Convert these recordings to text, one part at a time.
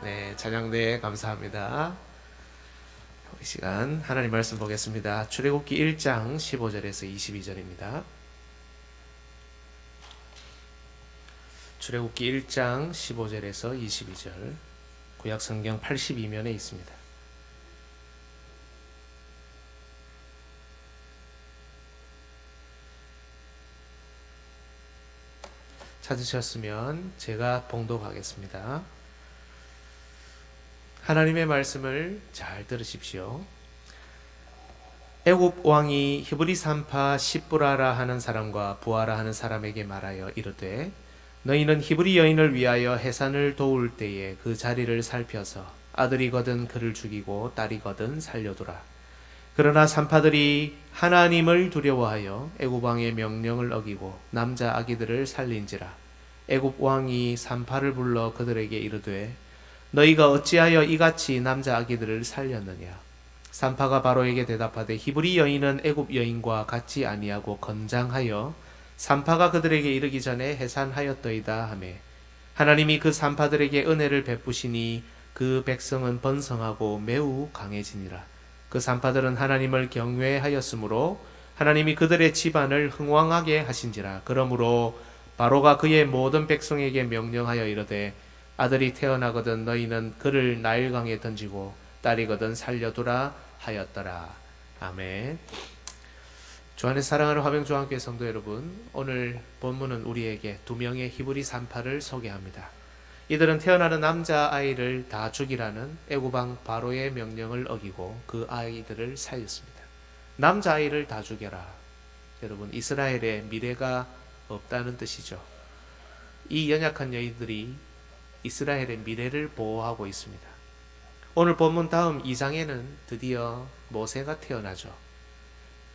네, 찬양대 감사합니다. 이 시간 하나님 말씀 보겠습니다. 출애굽기 1장 15절에서 22절입니다. 출애굽기 1장 15절에서 22절, 구약성경 82면에 있습니다. 찾으셨으면 제가 봉독하겠습니다. 하나님의 말씀을 잘 들으십시오. 애굽 왕이 히브리 산파 십부라라 하는 사람과 부하라 하는 사람에게 말하여 이르되, 너희는 히브리 여인을 위하여 해산을 도울 때에 그 자리를 살펴서 아들이거든 그를 죽이고 딸이거든 살려두라. 그러나 산파들이 하나님을 두려워하여 애굽 왕의 명령을 어기고 남자 아기들을 살린지라. 애굽 왕이 산파를 불러 그들에게 이르되, 너희가 어찌하여 이같이 남자 아기들을 살렸느냐? 산파가 바로에게 대답하되, 히브리 여인은 애굽 여인과 같지 아니하고 건장하여 산파가 그들에게 이르기 전에 해산하였더이다 하매, 하나님이 그 산파들에게 은혜를 베푸시니 그 백성은 번성하고 매우 강해지니라. 그 산파들은 하나님을 경외하였으므로 하나님이 그들의 집안을 흥왕하게 하신지라. 그러므로 바로가 그의 모든 백성에게 명령하여 이르되, 아들이 태어나거든 너희는 그를 나일강에 던지고 딸이거든 살려두라 하였더라. 아멘. 주 안에 사랑하는 화평주안교회 성도 여러분, 오늘 본문은 우리에게 두 명의 히브리 산파를 소개합니다. 이들은 태어나는 남자 아이를 다 죽이라는 애굽왕 바로의 명령을 어기고 그 아이들을 살렸습니다. 남자 아이를 다 죽여라. 여러분, 이스라엘의 미래가 없다는 뜻이죠. 이 연약한 여인들이 이스라엘의 미래를 보호하고 있습니다. 오늘 본문 다음 2장에는 드디어 모세가 태어나죠.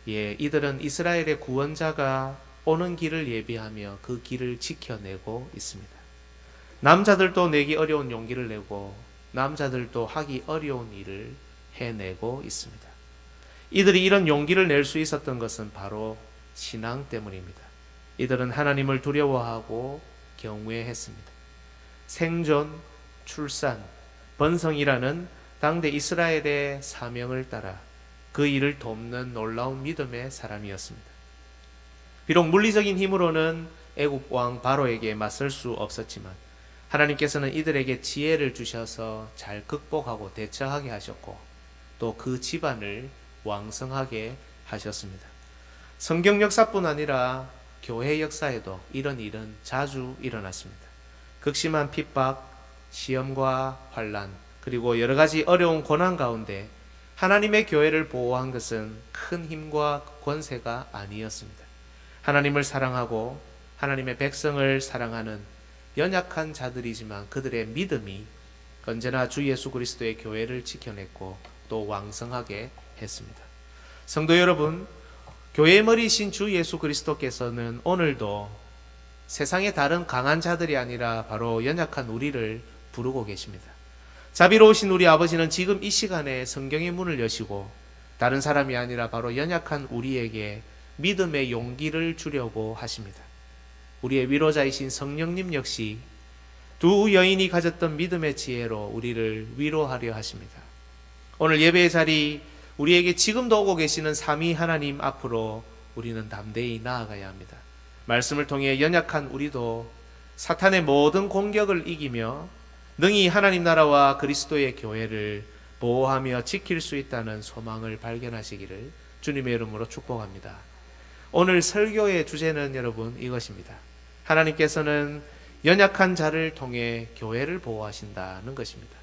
이들은 이스라엘의 구원자가 오는 길을 예비하며 그 길을 지켜내고 있습니다. 남자들도 내기 어려운 용기를 내고 남자들도 하기 어려운 일을 해내고 있습니다. 이들이 이런 용기를 낼 수 있었던 것은 바로 신앙 때문입니다. 이들은 하나님을 두려워하고 경외했습니다. 생존, 출산, 번성이라는 당대 이스라엘의 사명을 따라 그 일을 돕는 놀라운 믿음의 사람이었습니다. 비록 물리적인 힘으로는 애굽 왕 바로에게 맞설 수 없었지만 하나님께서는 이들에게 지혜를 주셔서 잘 극복하고 대처하게 하셨고 또 그 집안을 왕성하게 하셨습니다. 성경 역사뿐 아니라 교회 역사에도 이런 일은 자주 일어났습니다. 극심한 핍박, 시험과 환난, 그리고 여러 가지 어려운 고난 가운데 하나님의 교회를 보호한 것은 큰 힘과 권세가 아니었습니다. 하나님을 사랑하고 하나님의 백성을 사랑하는 연약한 자들이지만 그들의 믿음이 언제나 주 예수 그리스도의 교회를 지켜냈고 또 왕성하게 했습니다. 성도 여러분, 교회의 머리이신 주 예수 그리스도께서는 오늘도 세상의 다른 강한 자들이 아니라 바로 연약한 우리를 부르고 계십니다. 자비로우신 우리 아버지는 지금 이 시간에 성경의 문을 여시고 다른 사람이 아니라 바로 연약한 우리에게 믿음의 용기를 주려고 하십니다. 우리의 위로자이신 성령님 역시 두 여인이 가졌던 믿음의 지혜로 우리를 위로하려 하십니다. 오늘 예배의 자리, 우리에게 지금도 오고 계시는 삼위 하나님 앞으로 우리는 담대히 나아가야 합니다. 말씀을 통해 연약한 우리도 사탄의 모든 공격을 이기며 능히 하나님 나라와 그리스도의 교회를 보호하며 지킬 수 있다는 소망을 발견하시기를 주님의 이름으로 축복합니다. 오늘 설교의 주제는 여러분 이것입니다. 하나님께서는 연약한 자를 통해 교회를 보호하신다는 것입니다.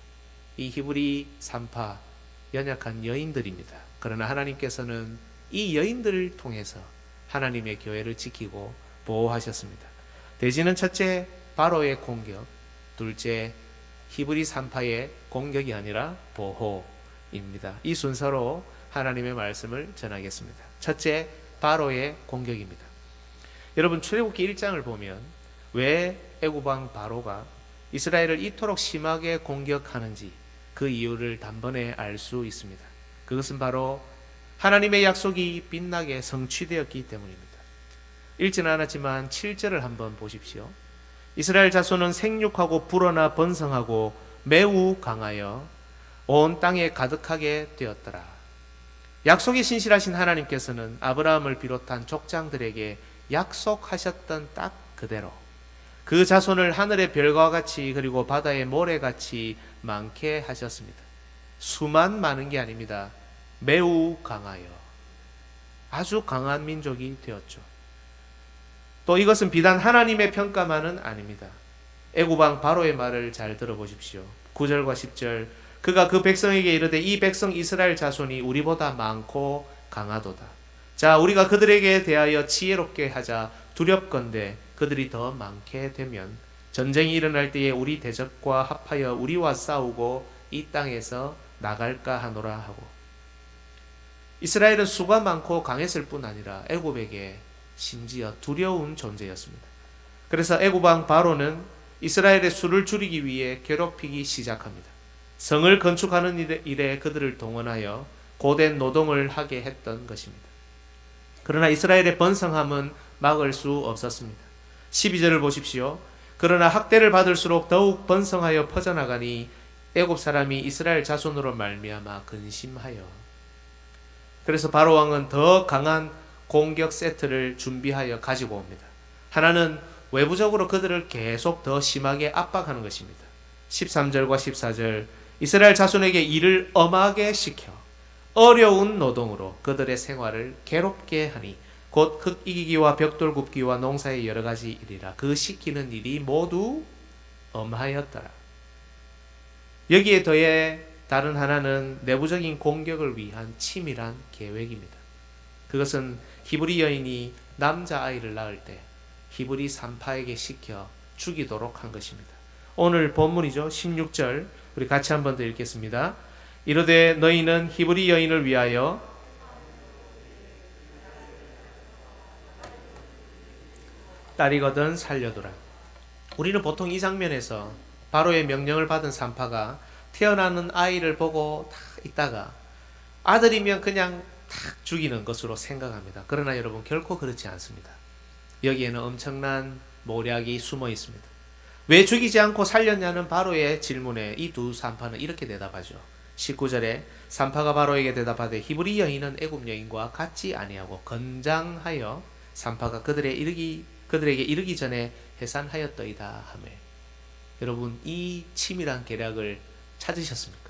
이 히브리 산파, 연약한 여인들입니다. 그러나 하나님께서는 이 여인들을 통해서 하나님의 교회를 지키고 보호하셨습니다. 대지는 첫째 바로의 공격, 둘째 히브리 산파의 공격이 아니라 보호입니다. 이 순서로 하나님의 말씀을 전하겠습니다. 첫째 바로의 공격입니다. 여러분, 출애굽기 1장을 보면 왜 애굽 왕 바로가 이스라엘을 이토록 심하게 공격하는지 그 이유를 단번에 알 수 있습니다. 그것은 바로 하나님의 약속이 빛나게 성취되었기 때문입니다. 읽지는 않았지만 7절을 한번 보십시오. 이스라엘 자손은 생육하고 불어나 번성하고 매우 강하여 온 땅에 가득하게 되었더라. 약속이 신실하신 하나님께서는 아브라함을 비롯한 족장들에게 약속하셨던 딱 그대로 그 자손을 하늘의 별과 같이 그리고 바다의 모래같이 많게 하셨습니다. 수만 많은 게 아닙니다. 매우 강하여 아주 강한 민족이 되었죠. 또 이것은 비단 하나님의 평가만은 아닙니다. 애굽왕 바로의 말을 잘 들어보십시오. 9절과 10절 그가 그 백성에게 이르되 이 백성 이스라엘 자손이 우리보다 많고 강하도다. 자, 우리가 그들에게 대하여 지혜롭게 하자. 두렵건대 그들이 더 많게 되면 전쟁이 일어날 때에 우리 대적과 합하여 우리와 싸우고 이 땅에서 나갈까 하노라 하고. 이스라엘은 수가 많고 강했을 뿐 아니라 애굽에게 심지어 두려운 존재였습니다. 그래서 애굽왕 바로는 이스라엘의 수를 줄이기 위해 괴롭히기 시작합니다. 성을 건축하는 일에 그들을 동원하여 고된 노동을 하게 했던 것입니다. 그러나 이스라엘의 번성함은 막을 수 없었습니다. 12절을 보십시오. 그러나 학대를 받을수록 더욱 번성하여 퍼져나가니 애굽 사람이 이스라엘 자손으로 말미암아 근심하여. 그래서 바로 왕은 더 강한 공격 세트를 준비하여 가지고 옵니다. 하나는 외부적으로 그들을 계속 더 심하게 압박하는 것입니다. 13절과 14절 이스라엘 자손에게 일을 엄하게 시켜 어려운 노동으로 그들의 생활을 괴롭게 하니 곧 흙 이기기와 벽돌 굽기와 농사의 여러 가지 일이라. 그 시키는 일이 모두 엄하였더라. 여기에 더해 다른 하나는 내부적인 공격을 위한 치밀한 계획입니다. 그것은 히브리 여인이 남자아이를 낳을 때 히브리 산파에게 시켜 죽이도록 한 것입니다. 오늘 본문이죠. 16절 우리 같이 한번 더 읽겠습니다. 이르되 너희는 히브리 여인을 위하여 딸이거든 살려두라. 우리는 보통 이 장면에서 바로의 명령을 받은 산파가 태어나는 아이를 보고 딱 있다가 아들이면 그냥 탁 죽이는 것으로 생각합니다. 그러나 여러분 결코 그렇지 않습니다. 여기에는 엄청난 모략이 숨어 있습니다. 왜 죽이지 않고 살렸냐는 바로의 질문에 이 두 산파는 이렇게 대답하죠. 19절에 산파가 바로에게 대답하되 히브리 여인은 애굽 여인과 같지 아니하고 건장하여 산파가 그들에게 이르기 전에 해산하였더이다 하며. 여러분 이 치밀한 계략을 찾으셨습니까?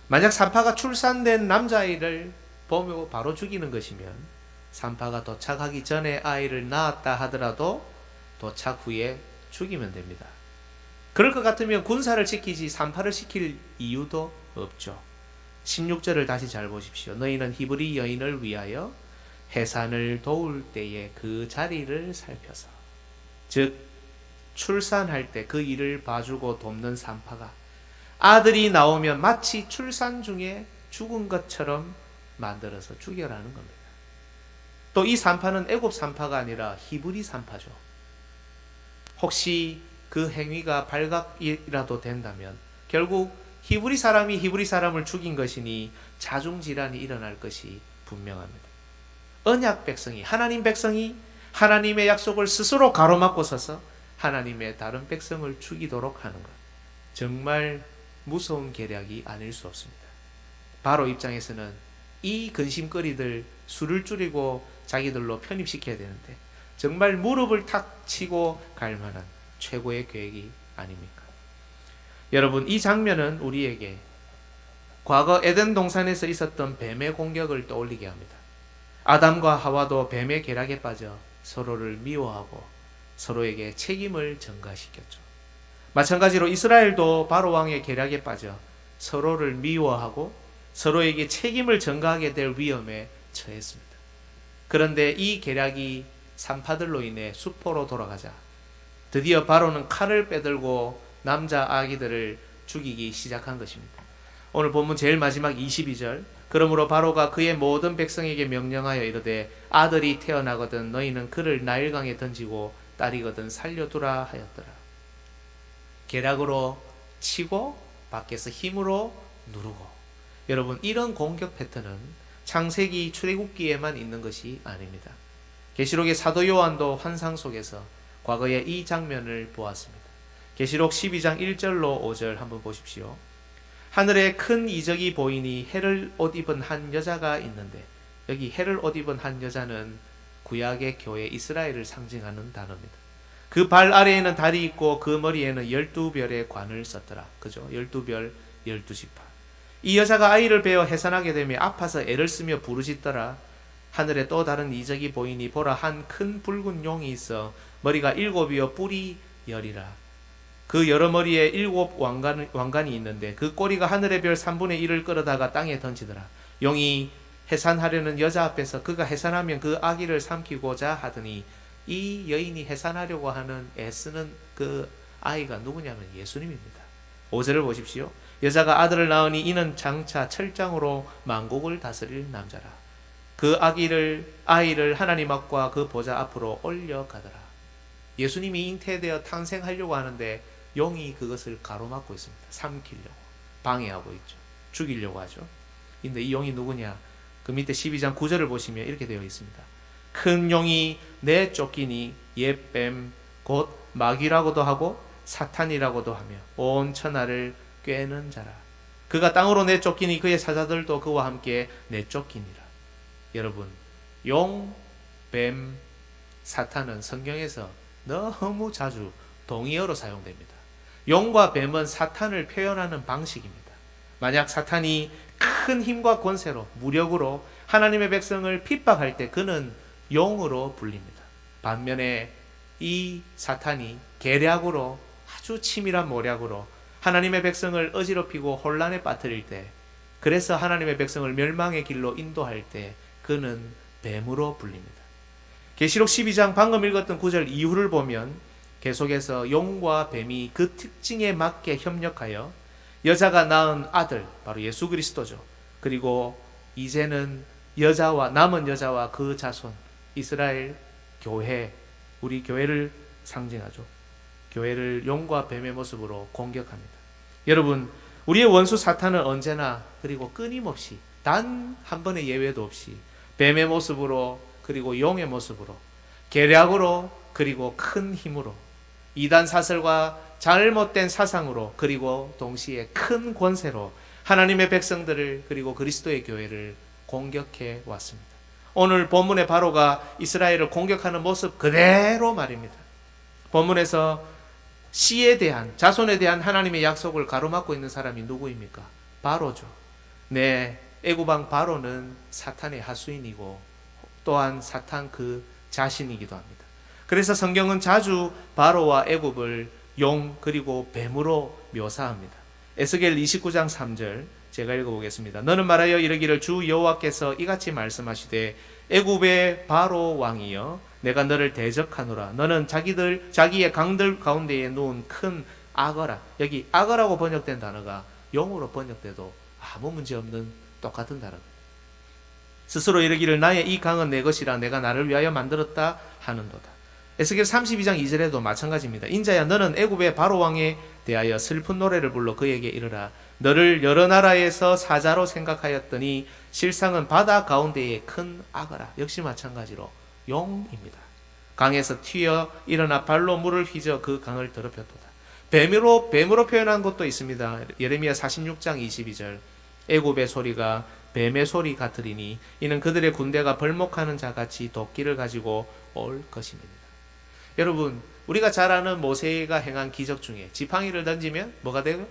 만약 산파가 출산된 남자아이를 보며 바로 죽이는 것이면 산파가 도착하기 전에 아이를 낳았다 하더라도 도착 후에 죽이면 됩니다. 그럴 것 같으면 군사를 시키지 산파를 시킬 이유도 없죠. 16절을 다시 잘 보십시오. 너희는 히브리 여인을 위하여 해산을 도울 때에 그 자리를 살펴서, 즉 출산할 때 그 일을 봐주고 돕는 산파가 아들이 나오면 마치 출산 중에 죽은 것처럼 만들어서 죽여라는 겁니다. 또 이 산파는 애굽 산파가 아니라 히브리 산파죠. 혹시 그 행위가 발각이라도 된다면 결국 히브리 사람이 히브리 사람을 죽인 것이니 자중질환이 일어날 것이 분명합니다. 언약 백성이, 하나님 백성이 하나님의 약속을 스스로 가로막고 서서 하나님의 다른 백성을 죽이도록 하는 것, 정말 무서운 계략이 아닐 수 없습니다. 바로 입장에서는 이 근심거리들 수를 줄이고 자기들로 편입시켜야 되는데 정말 무릎을 탁 치고 갈 만한 최고의 계획이 아닙니까? 여러분 이 장면은 우리에게 과거 에덴 동산에서 있었던 뱀의 공격을 떠올리게 합니다. 아담과 하와도 뱀의 계략에 빠져 서로를 미워하고 서로에게 책임을 전가시켰죠. 마찬가지로 이스라엘도 바로 왕의 계략에 빠져 서로를 미워하고 서로에게 책임을 전가하게 될 위험에 처했습니다. 그런데 이 계략이 산파들로 인해 수포로 돌아가자 드디어 바로는 칼을 빼들고 남자 아기들을 죽이기 시작한 것입니다. 오늘 본문 제일 마지막 22절 그러므로 바로가 그의 모든 백성에게 명령하여 이르되 아들이 태어나거든 너희는 그를 나일강에 던지고 딸이거든 살려두라 하였더라. 계략으로 치고 밖에서 힘으로 누르고. 여러분 이런 공격 패턴은 창세기 출애굽기에만 있는 것이 아닙니다. 계시록의 사도 요한도 환상 속에서 과거에 이 장면을 보았습니다. 계시록 12장 1절로 5절 한번 보십시오. 하늘에 큰 이적이 보이니 해를 옷 입은 한 여자가 있는데, 여기 해를 옷 입은 한 여자는 구약의 교회 이스라엘을 상징하는 단어입니다. 그 발 아래에는 달이 있고 그 머리에는 12별의 관을 썼더라. 그죠? 12별 12지파. 이 여자가 아이를 베어 해산하게 되며 아파서 애를 쓰며 부르짖더라. 하늘에 또 다른 이적이 보이니 보라, 한 큰 붉은 용이 있어 머리가 7이요 뿔이 10이라. 그 여러 머리에 7 왕관이 있는데 그 꼬리가 하늘의 별 3분의 1을 끌어다가 땅에 던지더라. 용이 해산하려는 여자 앞에서 그가 해산하면 그 아기를 삼키고자 하더니, 이 여인이 해산하려고 하는 애쓰는 그 아이가 누구냐면 예수님입니다. 5절을 보십시오. 여자가 아들을 낳으니 이는 장차 철장으로 만국을 다스릴 남자라. 그 아이를 하나님 앞과 그 보좌 앞으로 올려가더라. 예수님이 잉태되어 탄생하려고 하는데 용이 그것을 가로막고 있습니다. 삼키려고, 방해하고 있죠. 죽이려고 하죠. 근데 이 용이 누구냐? 그 밑에 12장 9절을 보시면 이렇게 되어 있습니다. 큰 용이 내쫓기니 옛뱀 곧 마귀라고도 하고 사탄이라고도 하며 온 천하를 꿰는 자라. 그가 땅으로 내쫓기니 그의 사자들도 그와 함께 내쫓기니라. 여러분, 용, 뱀, 사탄은 성경에서 너무 자주 동의어로 사용됩니다. 용과 뱀은 사탄을 표현하는 방식입니다. 만약 사탄이 큰 힘과 권세로, 무력으로 하나님의 백성을 핍박할 때 그는 용으로 불립니다. 반면에 이 사탄이 계략으로, 아주 치밀한 모략으로 하나님의 백성을 어지럽히고 혼란에 빠뜨릴 때, 그래서 하나님의 백성을 멸망의 길로 인도할 때 그는 뱀으로 불립니다. 계시록 12장 방금 읽었던 9절 이후를 보면 계속해서 용과 뱀이 그 특징에 맞게 협력하여 여자가 낳은 아들, 바로 예수 그리스도죠. 그리고 이제는 남은 여자와 그 자손, 이스라엘 교회, 우리 교회를 상징하죠. 교회를 용과 뱀의 모습으로 공격합니다. 여러분, 우리의 원수 사탄은 언제나, 그리고 끊임없이, 단 한 번의 예외도 없이 뱀의 모습으로, 그리고 용의 모습으로, 계략으로, 그리고 큰 힘으로, 이단 사설과 잘못된 사상으로, 그리고 동시에 큰 권세로 하나님의 백성들을, 그리고 그리스도의 교회를 공격해 왔습니다. 오늘 본문의 바로가 이스라엘을 공격하는 모습 그대로 말입니다. 본문에서 씨에 대한, 자손에 대한 하나님의 약속을 가로막고 있는 사람이 누구입니까? 바로죠. 네, 애굽왕 바로는 사탄의 하수인이고 또한 사탄 그 자신이기도 합니다. 그래서 성경은 자주 바로와 애굽을 용 그리고 뱀으로 묘사합니다. 에스겔 29장 3절 제가 읽어보겠습니다. 너는 말하여 이르기를 주 여호와께서 이같이 말씀하시되 애굽의 바로 왕이여 내가 너를 대적하노라. 너는 자기의 강들 가운데에 놓은 큰 악어라. 여기 악어라고 번역된 단어가 용으로 번역돼도 아무 문제 없는 똑같은 단어입니다. 스스로 이르기를 나의 이 강은 내 것이라 내가 나를 위하여 만들었다 하는도다. 에스겔 32장 2절에도 마찬가지입니다. 인자야 너는 애굽의 바로 왕에 대하여 슬픈 노래를 불러 그에게 이르라. 너를 여러 나라에서 사자로 생각하였더니 실상은 바다 가운데에 큰 악어라. 역시 마찬가지로 용입니다. 강에서 튀어 일어나 발로 물을 휘저 그 강을 더럽혔도다. 뱀으로 표현한 것도 있습니다. 예레미야 46장 22절 애굽의 소리가 뱀의 소리 같으리니 이는 그들의 군대가 벌목하는 자같이 도끼를 가지고 올 것입니다. 여러분, 우리가 잘 아는 모세가 행한 기적 중에 지팡이를 던지면 뭐가 되고?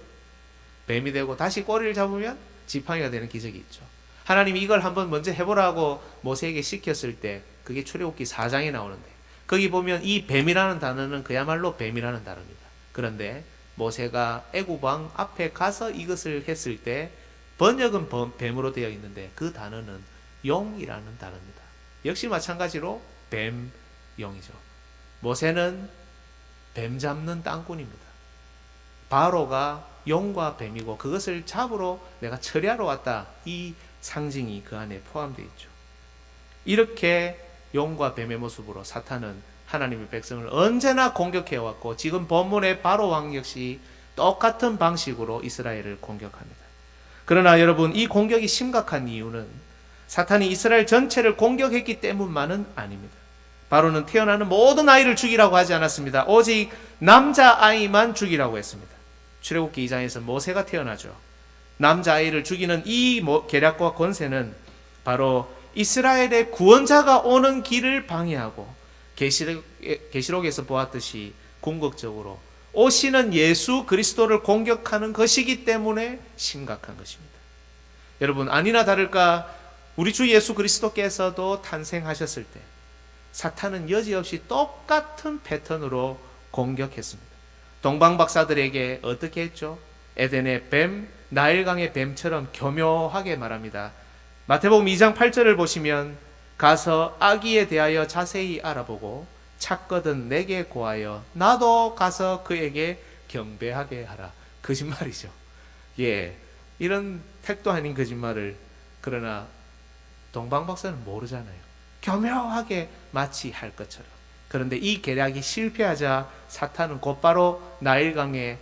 뱀이 되고 다시 꼬리를 잡으면 지팡이가 되는 기적이 있죠. 하나님이 이걸 한번 먼저 해보라고 모세에게 시켰을 때 그게 출애굽기 4장에 나오는데 거기 보면 이 뱀이라는 단어는 그야말로 뱀이라는 단어입니다. 그런데 모세가 애굽 왕 앞에 가서 이것을 했을 때 번역은 뱀으로 되어 있는데 그 단어는 용이라는 단어입니다. 역시 마찬가지로 뱀, 용이죠. 모세는 뱀 잡는 땅꾼입니다. 바로가 용과 뱀이고 그것을 잡으러 내가 처리하러 왔다. 이 상징이 그 안에 포함되어 있죠. 이렇게 용과 뱀의 모습으로 사탄은 하나님의 백성을 언제나 공격해왔고 지금 본문의 바로 왕 역시 똑같은 방식으로 이스라엘을 공격합니다. 그러나 여러분, 이 공격이 심각한 이유는 사탄이 이스라엘 전체를 공격했기 때문만은 아닙니다. 바로는 태어나는 모든 아이를 죽이라고 하지 않았습니다. 오직 남자아이만 죽이라고 했습니다. 출애굽기 2장에서 모세가 태어나죠. 남자아이를 죽이는 이 계략과 권세는 바로 이스라엘의 구원자가 오는 길을 방해하고 계시록에서 보았듯이 궁극적으로 오시는 예수 그리스도를 공격하는 것이기 때문에 심각한 것입니다. 여러분, 아니나 다를까 우리 주 예수 그리스도께서도 탄생하셨을 때 사탄은 여지없이 똑같은 패턴으로 공격했습니다. 동방 박사들에게 어떻게 했죠? 에덴의 뱀, 나일강의 뱀처럼 교묘하게 말합니다. 마태복음 2장 8절을 보시면 가서 아기에 대하여 자세히 알아보고 찾거든 내게 고하여 나도 가서 그에게 경배하게 하라. 거짓말이죠. 예, 이런 택도 아닌 거짓말을, 그러나 동방 박사는 모르잖아요. 교묘하게 마치 할 것처럼. 그런데 이 계략이 실패하자 사탄은 곧바로 나일강에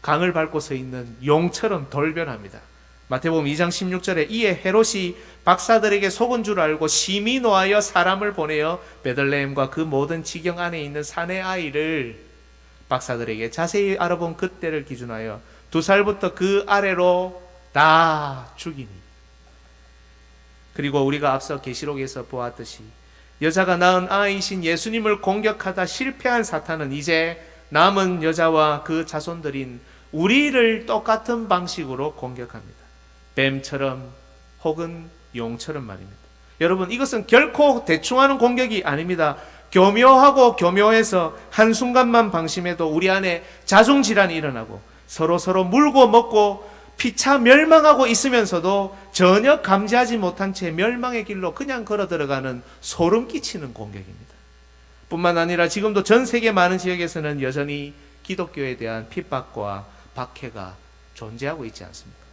강을 밟고 서 있는 용처럼 돌변합니다. 마태복음 2장 16절에 이에 헤롯이 박사들에게 속은 줄 알고 심히 노하여 사람을 보내어 베들레헴과 그 모든 지경 안에 있는 사내 아이를 박사들에게 자세히 알아본 그때를 기준하여 2살부터 그 아래로 다 죽이니. 그리고 우리가 앞서 계시록에서 보았듯이 여자가 낳은 아이신 예수님을 공격하다 실패한 사탄은 이제 남은 여자와 그 자손들인 우리를 똑같은 방식으로 공격합니다. 뱀처럼 혹은 용처럼 말입니다. 여러분, 이것은 결코 대충 하는 공격이 아닙니다. 교묘하고 교묘해서 한순간만 방심해도 우리 안에 자중질환이 일어나고 서로 물고 먹고 피차 멸망하고 있으면서도 전혀 감지하지 못한 채 멸망의 길로 그냥 걸어 들어가는 소름 끼치는 공격입니다. 뿐만 아니라 지금도 전 세계 많은 지역에서는 여전히 기독교에 대한 핍박과 박해가 존재하고 있지 않습니까?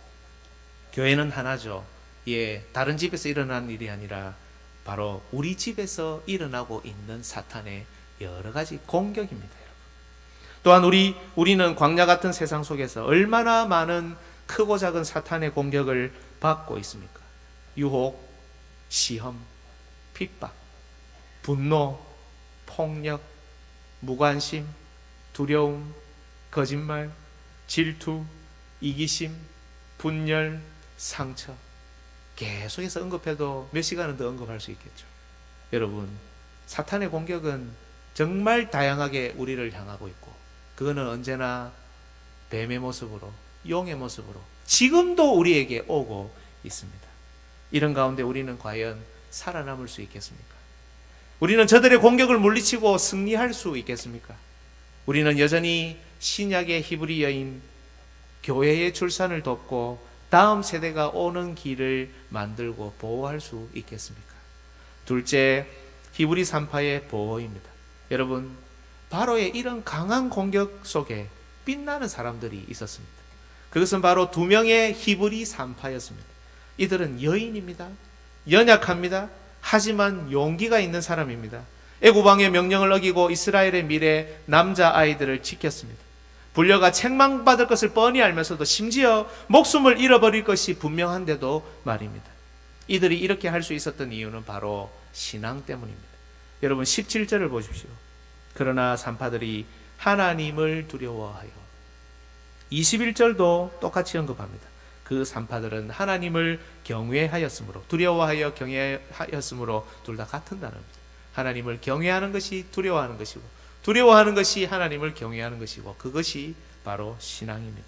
교회는 하나죠. 예, 다른 집에서 일어나는 일이 아니라 바로 우리 집에서 일어나고 있는 사탄의 여러 가지 공격입니다. 여러분. 또한 우리는 광야 같은 세상 속에서 얼마나 많은 크고 작은 사탄의 공격을 받고 있습니까? 유혹, 시험, 핍박, 분노, 폭력, 무관심, 두려움, 거짓말, 질투, 이기심, 분열, 상처. 계속해서 언급해도 몇 시간은 더 언급할 수 있겠죠. 여러분, 사탄의 공격은 정말 다양하게 우리를 향하고 있고, 그거는 언제나 뱀의 모습으로, 용의 모습으로 지금도 우리에게 오고 있습니다. 이런 가운데 우리는 과연 살아남을 수 있겠습니까? 우리는 저들의 공격을 물리치고 승리할 수 있겠습니까? 우리는 여전히 신약의 히브리 여인 교회의 출산을 돕고 다음 세대가 오는 길을 만들고 보호할 수 있겠습니까? 둘째, 히브리 3파의 보호입니다. 여러분, 바로의 이런 강한 공격 속에 빛나는 사람들이 있었습니다. 그것은 바로 2명의 히브리 3파였습니다. 이들은 여인입니다. 연약합니다. 하지만 용기가 있는 사람입니다. 애굽왕의 명령을 어기고 이스라엘의 미래 남자아이들을 지켰습니다. 불려가 책망받을 것을 뻔히 알면서도 심지어 목숨을 잃어버릴 것이 분명한데도 말입니다. 이들이 이렇게 할 수 있었던 이유는 바로 신앙 때문입니다. 여러분, 17절을 보십시오. 그러나 산파들이 하나님을 두려워하여. 21절도 똑같이 언급합니다. 그 산파들은 하나님을 경외하였으므로, 두려워하여 경외하였으므로 둘 다 같은 단어입니다. 하나님을 경외하는 것이 두려워하는 것이고, 두려워하는 것이 하나님을 경외하는 것이고, 그것이 바로 신앙입니다.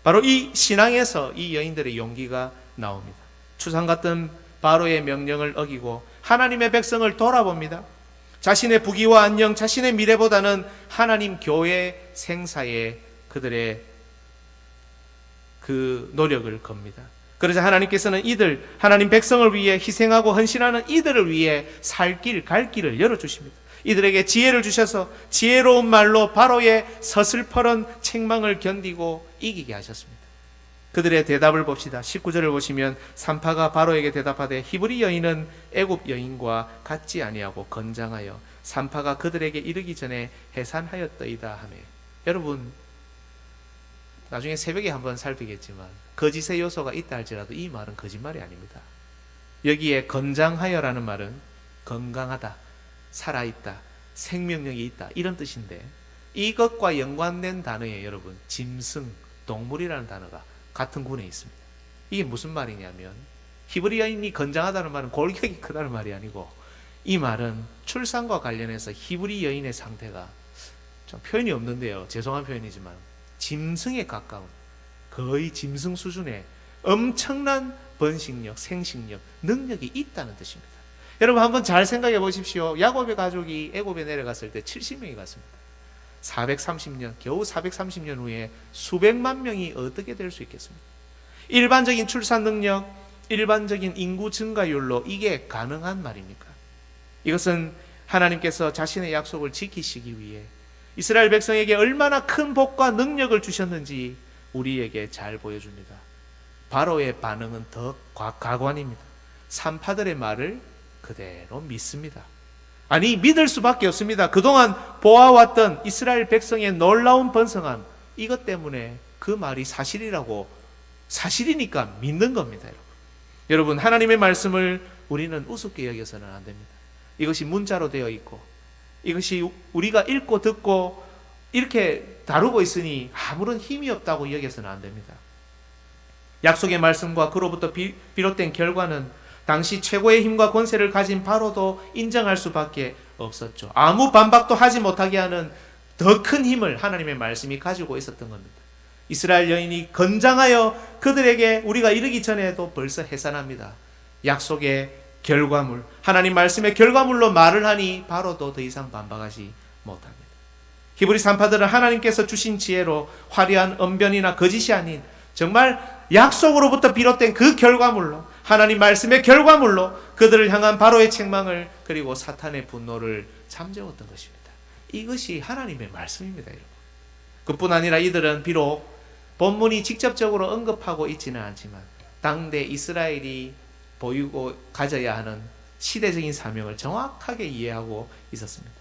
바로 이 신앙에서 이 여인들의 용기가 나옵니다. 추상 같은 바로의 명령을 어기고 하나님의 백성을 돌아봅니다. 자신의 부귀와 안녕, 자신의 미래보다는 하나님 교회 생사에 그들의 그 노력을 겁니다. 그러자 하나님께서는 하나님 백성을 위해 희생하고 헌신하는 이들을 위해 갈 길을 열어주십니다. 이들에게 지혜를 주셔서 지혜로운 말로 바로의 서슬퍼런 책망을 견디고 이기게 하셨습니다. 그들의 대답을 봅시다. 19절을 보시면 산파가 바로에게 대답하되 히브리 여인은 애굽 여인과 같지 아니하고 건장하여 산파가 그들에게 이르기 전에 해산하였더이다 하며. 여러분, 나중에 새벽에 한번 살피겠지만 거짓의 요소가 있다 할지라도 이 말은 거짓말이 아닙니다. 여기에 건장하여라는 말은 건강하다, 살아있다, 생명력이 있다, 이런 뜻인데, 이것과 연관된 단어에 여러분 짐승, 동물이라는 단어가 같은 군에 있습니다. 이게 무슨 말이냐면 히브리 여인이 건장하다는 말은 골격이 크다는 말이 아니고 이 말은 출산과 관련해서 히브리 여인의 상태가 좀 표현이 없는데요. 죄송한 표현이지만 짐승에 가까운 거의 짐승 수준의 엄청난 번식력, 생식력, 능력이 있다는 뜻입니다. 여러분 한번 잘 생각해 보십시오. 야곱의 가족이 애굽에 내려갔을 때 70명이 갔습니다. 430년, 겨우 430년 후에 수백만 명이 어떻게 될 수 있겠습니까? 일반적인 출산 능력, 일반적인 인구 증가율로 이게 가능한 말입니까? 이것은 하나님께서 자신의 약속을 지키시기 위해 이스라엘 백성에게 얼마나 큰 복과 능력을 주셨는지 우리에게 잘 보여줍니다. 바로의 반응은 더 가관입니다. 산파들의 말을 그대로 믿습니다. 아니 믿을 수밖에 없습니다. 그동안 보아왔던 이스라엘 백성의 놀라운 번성함, 이것 때문에 그 말이 사실이니까 믿는 겁니다. 여러분 하나님의 말씀을 우리는 우습게 여겨서는 안 됩니다. 이것이 문자로 되어 있고 이것이 우리가 읽고 듣고 이렇게 다루고 있으니 아무런 힘이 없다고 여겨서는 안 됩니다. 약속의 말씀과 그로부터 비롯된 결과는 당시 최고의 힘과 권세를 가진 바로도 인정할 수밖에 없었죠. 아무 반박도 하지 못하게 하는 더 큰 힘을 하나님의 말씀이 가지고 있었던 겁니다. 이스라엘 여인이 건장하여 그들에게 우리가 이르기 전에도 벌써 해산합니다. 약속의 결과물, 하나님 말씀의 결과물로 말을 하니 바로도 더 이상 반박하지 못합니다. 히브리 산파들은 하나님께서 주신 지혜로 화려한 언변이나 거짓이 아닌 정말 약속으로부터 비롯된 그 결과물로, 하나님 말씀의 결과물로 그들을 향한 바로의 책망을 그리고 사탄의 분노를 잠재웠던 것입니다. 이것이 하나님의 말씀입니다, 여러분. 그뿐 아니라 이들은 비록 본문이 직접적으로 언급하고 있지는 않지만 당대 이스라엘이 보이고 가져야 하는 시대적인 사명을 정확하게 이해하고 있었습니다.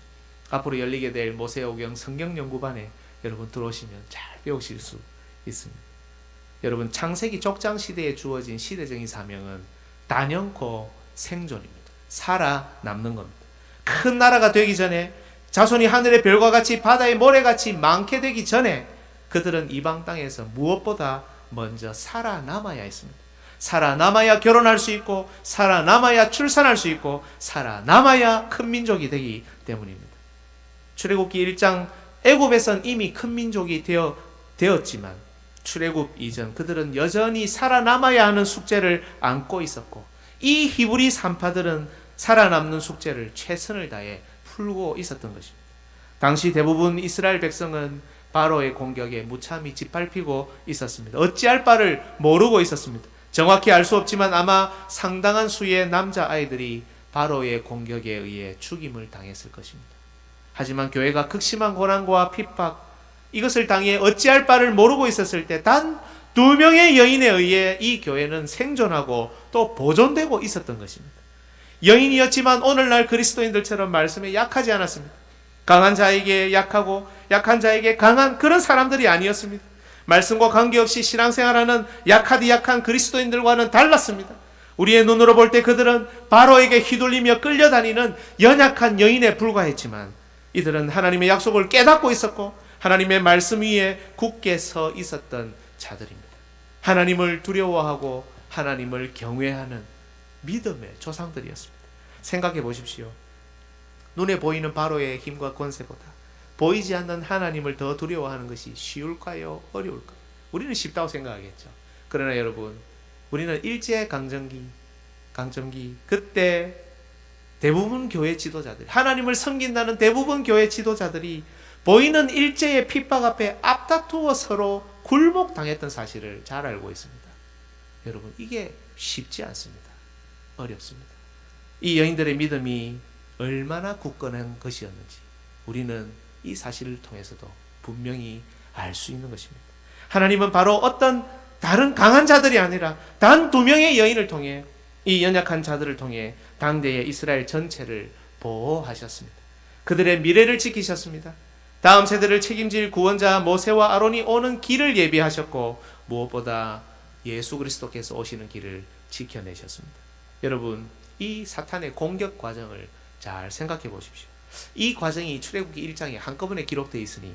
앞으로 열리게 될 모세오경 성경연구반에 여러분 들어오시면 잘 배우실 수 있습니다. 여러분 창세기 족장 시대에 주어진 시대적인 사명은 단연코 생존입니다. 살아남는 겁니다. 큰 나라가 되기 전에, 자손이 하늘의 별과 같이 바다의 모래같이 많게 되기 전에 그들은 이방 땅에서 무엇보다 먼저 살아남아야 했습니다. 살아남아야 결혼할 수 있고, 살아남아야 출산할 수 있고, 살아남아야 큰 민족이 되기 때문입니다. 출애굽기 1장, 애굽에선 이미 큰 민족이 되었지만 출애굽 이전 그들은 여전히 살아남아야 하는 숙제를 안고 있었고, 이 히브리 산파들은 살아남는 숙제를 최선을 다해 풀고 있었던 것입니다. 당시 대부분 이스라엘 백성은 바로의 공격에 무참히 짓밟히고 있었습니다. 어찌할 바를 모르고 있었습니다. 정확히 알 수 없지만 아마 상당한 수의 남자아이들이 바로의 공격에 의해 죽임을 당했을 것입니다. 하지만 교회가 극심한 고난과 핍박, 이것을 당해 어찌할 바를 모르고 있었을 때 단 2명의 여인에 의해 이 교회는 생존하고 또 보존되고 있었던 것입니다. 여인이었지만 오늘날 그리스도인들처럼 말씀에 약하지 않았습니다. 강한 자에게 약하고 약한 자에게 강한 그런 사람들이 아니었습니다. 말씀과 관계없이 신앙생활하는 약한 그리스도인들과는 달랐습니다. 우리의 눈으로 볼 때 그들은 바로에게 휘둘리며 끌려다니는 연약한 여인에 불과했지만 이들은 하나님의 약속을 깨닫고 있었고 하나님의 말씀 위에 굳게 서 있었던 자들입니다. 하나님을 두려워하고 하나님을 경외하는 믿음의 조상들이었습니다. 생각해 보십시오. 눈에 보이는 바로의 힘과 권세보다 보이지 않는 하나님을 더 두려워하는 것이 쉬울까요? 어려울까요? 우리는 쉽다고 생각하겠죠. 그러나 여러분, 우리는 일제강점기 그때 대부분 교회 지도자들, 하나님을 섬긴다는 대부분 교회 지도자들이 보이는 일제의 핍박 앞에 앞다투어 서로 굴복당했던 사실을 잘 알고 있습니다. 여러분, 이게 쉽지 않습니다. 어렵습니다. 이 여인들의 믿음이 얼마나 굳건한 것이었는지 우리는 이 사실을 통해서도 분명히 알 수 있는 것입니다. 하나님은 바로 어떤 다른 강한 자들이 아니라 단 2명의 여인을 통해, 이 연약한 자들을 통해 당대의 이스라엘 전체를 보호하셨습니다. 그들의 미래를 지키셨습니다. 다음 세대를 책임질 구원자 모세와 아론이 오는 길을 예비하셨고 무엇보다 예수 그리스도께서 오시는 길을 지켜내셨습니다. 여러분, 이 사탄의 공격 과정을 잘 생각해 보십시오. 이 과정이 출애굽기 1장에 한꺼번에 기록되어 있으니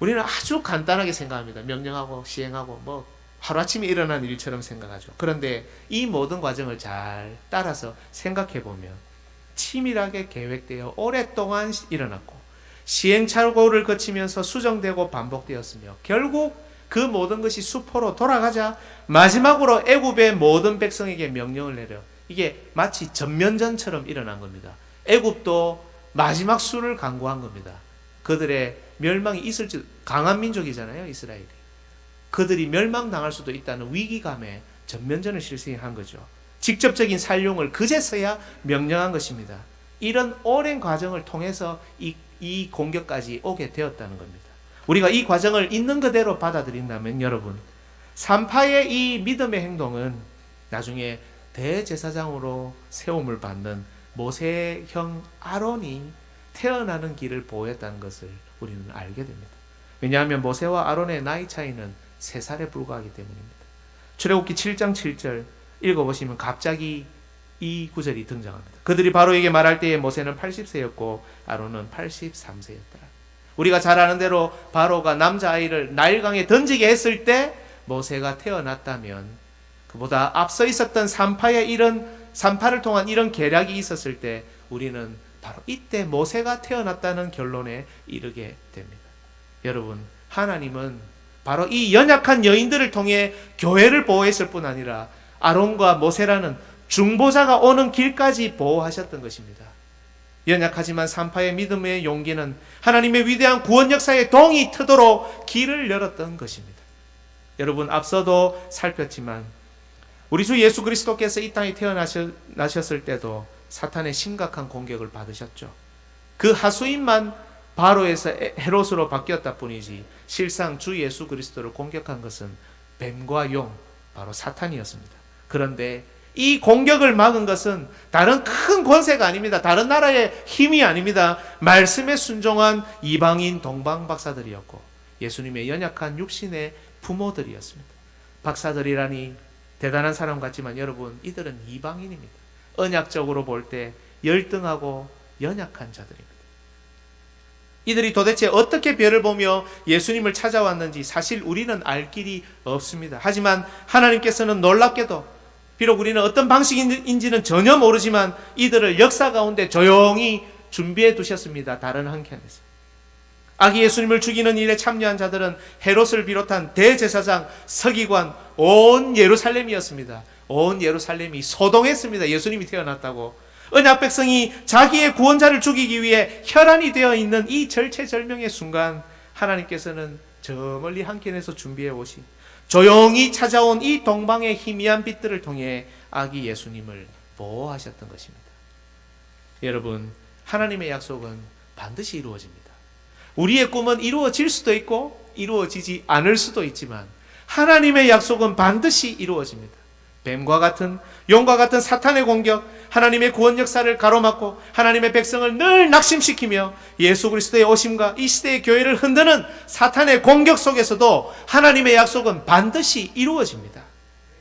우리는 아주 간단하게 생각합니다. 명령하고 시행하고 뭐 하루아침에 일어난 일처럼 생각하죠. 그런데 이 모든 과정을 잘 따라서 생각해 보면 치밀하게 계획되어 오랫동안 일어났고 시행착오를 거치면서 수정되고 반복되었으며 결국 그 모든 것이 수포로 돌아가자 마지막으로 애굽의 모든 백성에게 명령을 내려 이게 마치 전면전처럼 일어난 겁니다. 애굽도 마지막 수를 강구한 겁니다. 그들의 멸망이 있을지, 강한 민족이잖아요, 이스라엘이. 그들이 멸망당할 수도 있다는 위기감에 전면전을 실시한 거죠. 직접적인 살용을 그제서야 명령한 것입니다. 이런 오랜 과정을 통해서 이 공격까지 오게 되었다는 겁니다. 우리가 이 과정을 있는 그대로 받아들인다면 여러분, 산파의 이 믿음의 행동은 나중에 대제사장으로 세움을 받는 모세의 형 아론이 태어나는 길을 보였다는 것을 우리는 알게 됩니다. 왜냐하면 모세와 아론의 나이 차이는 3살에 불과하기 때문입니다. 출애굽기 7장 7절 읽어보시면 갑자기 이 구절이 등장합니다. 그들이 바로에게 말할 때에 모세는 80세였고 아론은 83세였더라. 우리가 잘 아는 대로 바로가 남자아이를 나일강에 던지게 했을 때 모세가 태어났다면 그보다 앞서 있었던 산파를 통한 이런 계략이 있었을 때 우리는 바로 이때 모세가 태어났다는 결론에 이르게 됩니다. 여러분, 하나님은 바로 이 연약한 여인들을 통해 교회를 보호했을 뿐 아니라 아론과 모세라는 중보자가 오는 길까지 보호하셨던 것입니다. 연약하지만 산파의 믿음의 용기는 하나님의 위대한 구원 역사에 동이 트도록 길을 열었던 것입니다. 여러분, 앞서도 살폈지만 우리 주 예수 그리스도께서 이 땅에 태어나셨을 때도 사탄의 심각한 공격을 받으셨죠. 그 하수인만 바로에서 헤롯으로 바뀌었다 뿐이지 실상 주 예수 그리스도를 공격한 것은 뱀과 용, 바로 사탄이었습니다. 그런데 이 공격을 막은 것은 다른 큰 권세가 아닙니다. 다른 나라의 힘이 아닙니다. 말씀에 순종한 이방인 동방 박사들이었고 예수님의 연약한 육신의 부모들이었습니다. 박사들이라니 대단한 사람 같지만 여러분, 이들은 이방인입니다. 언약적으로 볼 때 열등하고 연약한 자들입니다. 이들이 도대체 어떻게 별을 보며 예수님을 찾아왔는지 사실 우리는 알 길이 없습니다. 하지만 하나님께서는 놀랍게도 비록 우리는 어떤 방식인지는 전혀 모르지만 이들을 역사 가운데 조용히 준비해 두셨습니다. 다른 한켠에서. 아기 예수님을 죽이는 일에 참여한 자들은 헤롯을 비롯한 대제사장, 서기관, 온 예루살렘이었습니다. 온 예루살렘이 소동했습니다. 예수님이 태어났다고. 언약 백성이 자기의 구원자를 죽이기 위해 혈안이 되어 있는 이 절체절명의 순간 하나님께서는 저 멀리 한켠에서 준비해 오신 조용히 찾아온 이 동방의 희미한 빛들을 통해 아기 예수님을 보호하셨던 것입니다. 여러분, 하나님의 약속은 반드시 이루어집니다. 우리의 꿈은 이루어질 수도 있고 이루어지지 않을 수도 있지만 하나님의 약속은 반드시 이루어집니다. 뱀과 같은, 용과 같은 사탄의 공격, 하나님의 구원 역사를 가로막고 하나님의 백성을 늘 낙심시키며 예수 그리스도의 오심과 이 시대의 교회를 흔드는 사탄의 공격 속에서도 하나님의 약속은 반드시 이루어집니다.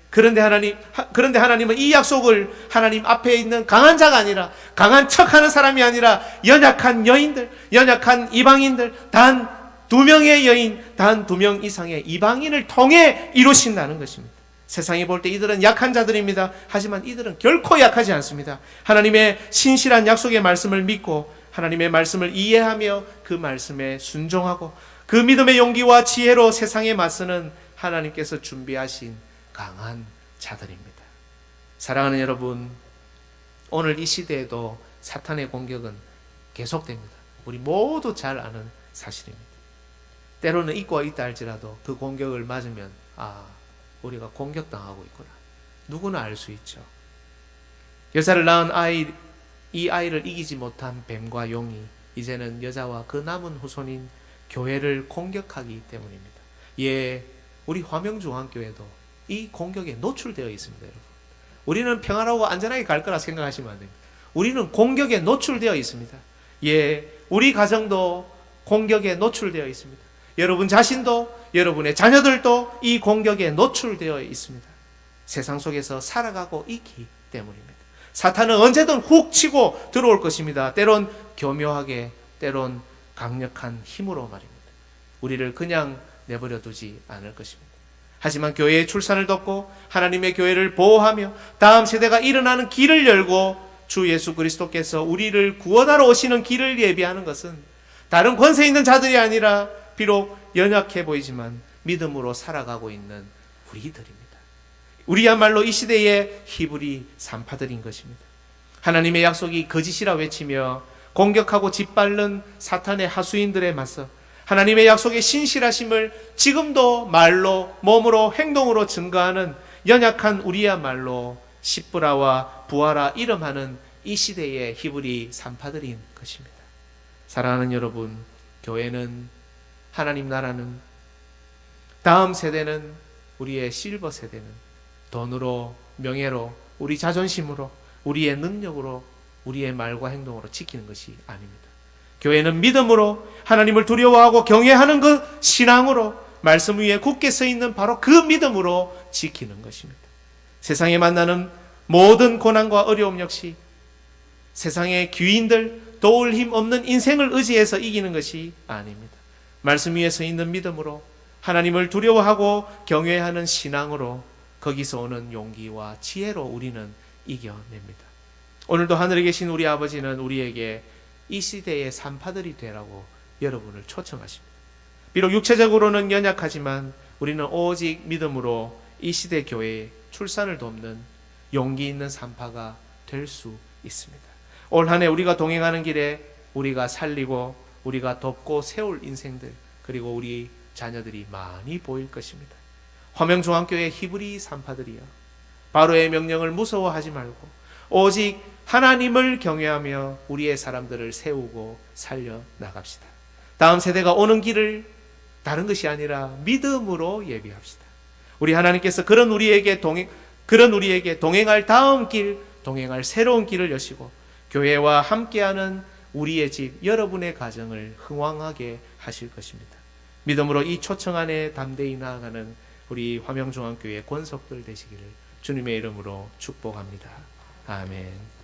그런데 하나님은 이 약속을 하나님 앞에 있는 강한 자가 아니라, 강한 척하는 사람이 아니라 연약한 여인들, 연약한 이방인들, 단 2명의 여인, 단 2명 이상의 이방인을 통해 이루신다는 것입니다. 세상이 볼 때 이들은 약한 자들입니다. 하지만 이들은 결코 약하지 않습니다. 하나님의 신실한 약속의 말씀을 믿고 하나님의 말씀을 이해하며 그 말씀에 순종하고 그 믿음의 용기와 지혜로 세상에 맞서는 하나님께서 준비하신 강한 자들입니다. 사랑하는 여러분, 오늘 이 시대에도 사탄의 공격은 계속됩니다. 우리 모두 잘 아는 사실입니다. 때로는 있고 있다 할지라도 그 공격을 맞으면 우리가 공격당하고 있구나. 누구나 알 수 있죠. 여자를 낳은 이 아이를 이기지 못한 뱀과 용이 이제는 여자와 그 남은 후손인 교회를 공격하기 때문입니다. 우리 화명중앙교회도 이 공격에 노출되어 있습니다. 여러분, 우리는 평안하고 안전하게 갈 거라 생각하시면 안 됩니다. 우리는 공격에 노출되어 있습니다. 우리 가정도 공격에 노출되어 있습니다. 여러분 자신도, 여러분의 자녀들도 이 공격에 노출되어 있습니다. 세상 속에서 살아가고 있기 때문입니다. 사탄은 언제든 훅 치고 들어올 것입니다. 때론 교묘하게, 때론 강력한 힘으로 말입니다. 우리를 그냥 내버려 두지 않을 것입니다. 하지만 교회의 출산을 돕고 하나님의 교회를 보호하며 다음 세대가 일어나는 길을 열고 주 예수 그리스도께서 우리를 구원하러 오시는 길을 예비하는 것은 다른 권세 있는 자들이 아니라 비록 연약해 보이지만 믿음으로 살아가고 있는 우리들입니다. 우리야말로 이 시대의 히브리 산파들인 것입니다. 하나님의 약속이 거짓이라 외치며 공격하고 짓밟는 사탄의 하수인들에 맞서 하나님의 약속의 신실하심을 지금도 말로, 몸으로, 행동으로 증거하는 연약한 우리야말로 십브라와 부하라 이름하는 이 시대의 히브리 산파들인 것입니다. 사랑하는 여러분, 교회는, 하나님 나라는, 다음 세대는, 우리의 실버 세대는 돈으로, 명예로, 우리 자존심으로, 우리의 능력으로, 우리의 말과 행동으로 지키는 것이 아닙니다. 교회는 믿음으로 하나님을 두려워하고 경외하는 그 신앙으로 말씀 위에 굳게 서 있는 바로 그 믿음으로 지키는 것입니다. 세상에 만나는 모든 고난과 어려움 역시 세상의 귀인들, 도울 힘 없는 인생을 의지해서 이기는 것이 아닙니다. 말씀 위에 서 있는 믿음으로 하나님을 두려워하고 경외하는 신앙으로 거기서 오는 용기와 지혜로 우리는 이겨냅니다. 오늘도 하늘에 계신 우리 아버지는 우리에게 이 시대의 산파들이 되라고 여러분을 초청하십니다. 비록 육체적으로는 연약하지만 우리는 오직 믿음으로 이 시대 교회의 출산을 돕는 용기 있는 산파가 될 수 있습니다. 올 한 해 우리가 동행하는 길에 우리가 살리고 우리가 돕고 세울 인생들, 그리고 우리 자녀들이 많이 보일 것입니다. 화명중앙교회 히브리 산파들이여, 바로의 명령을 무서워하지 말고 오직 하나님을 경외하며 우리의 사람들을 세우고 살려 나갑시다. 다음 세대가 오는 길을 다른 것이 아니라 믿음으로 예비합시다. 우리 하나님께서 그런 우리에게 동행할 다음 길, 동행할 새로운 길을 여시고 교회와 함께하는 우리의 집, 여러분의 가정을 흥왕하게 하실 것입니다. 믿음으로 이 초청 안에 담대히 나아가는 우리 화명중앙교회 권속들 되시기를 주님의 이름으로 축복합니다. 아멘.